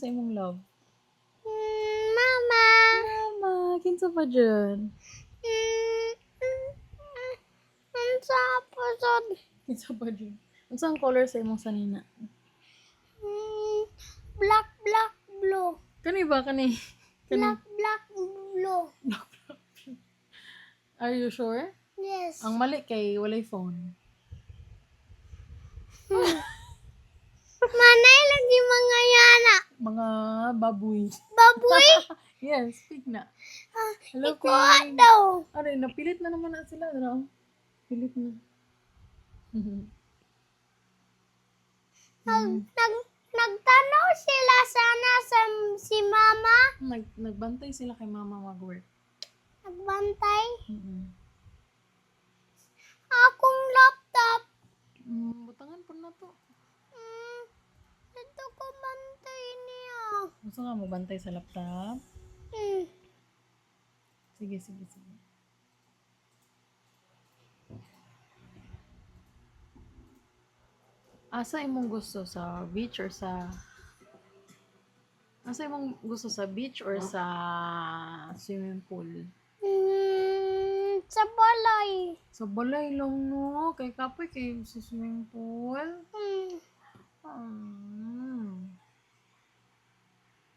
sa imong love? Mama. Mama, kinsa pa dyan? Unsa po sad? Kinsa pa dyan? Unsa ang color sa imong sanina? Black, blue. Kani ba? Kani? Black, blue. Are you sure? Yes. Ang mali kay walay phone. Manay lagi mga yana. Mga baboy. Baboy? Yes, pig na. Hello, Ikuha pig. daw. Aray, napilit na naman na sila. Ano? Pilit na. Nagtanaw sila sana sa si mama. Nagbantay sila kay mama mag-work. Nagbantay. Akong laptop. Butangan po na to. Ito ko bantay niya. Gusto nga mo bantay sa laptop? Sige. Asa imong gusto sa beach or sa sa swimming pool? Sa balay. Sa balay lang no, kay kapoy kay sa swimming pool.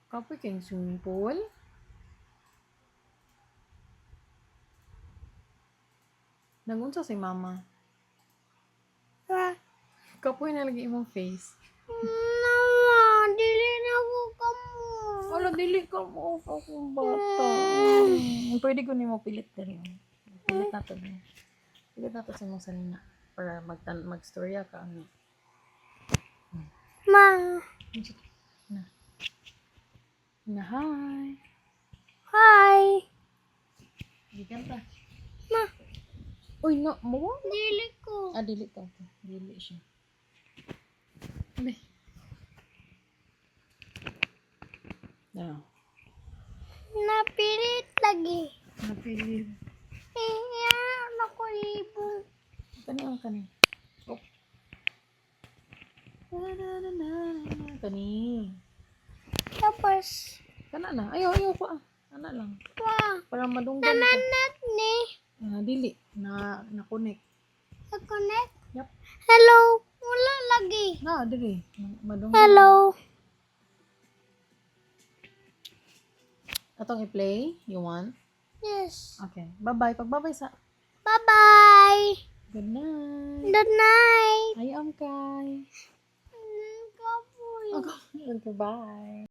Kapoy kay swimming pool. Nagunsa si mama. Kapoy na lagi imong face. Mama, dili na ko kamo. Wala, dili ka mo akong bata. Pwede ko nimo pilit diri. Pilit nato din. Pilit nato sa imong salina para magstorya ka. Ma. Na hi. Hi. Giganta. Ma. Uy, no, mo? Dili ko. Dili to. Dili siya. Be. Now. Napilit lagi. Napilit. Iya, ako libong. Kani. Oh. Kani. Tapos, Kana na. Ayaw ko ah. Kana lang. Para madunggan ka. nananat ni. Dili. Na-connect. Connect. Yup. Hello. Wala lagi. Dili. Madunggan. Hello. Atong i-play? You want? Yes. Okay. Bye-bye. Pagbabay sa... Bye-bye. Good night. Good night. I am Kai. Kapoy. Okay, bye.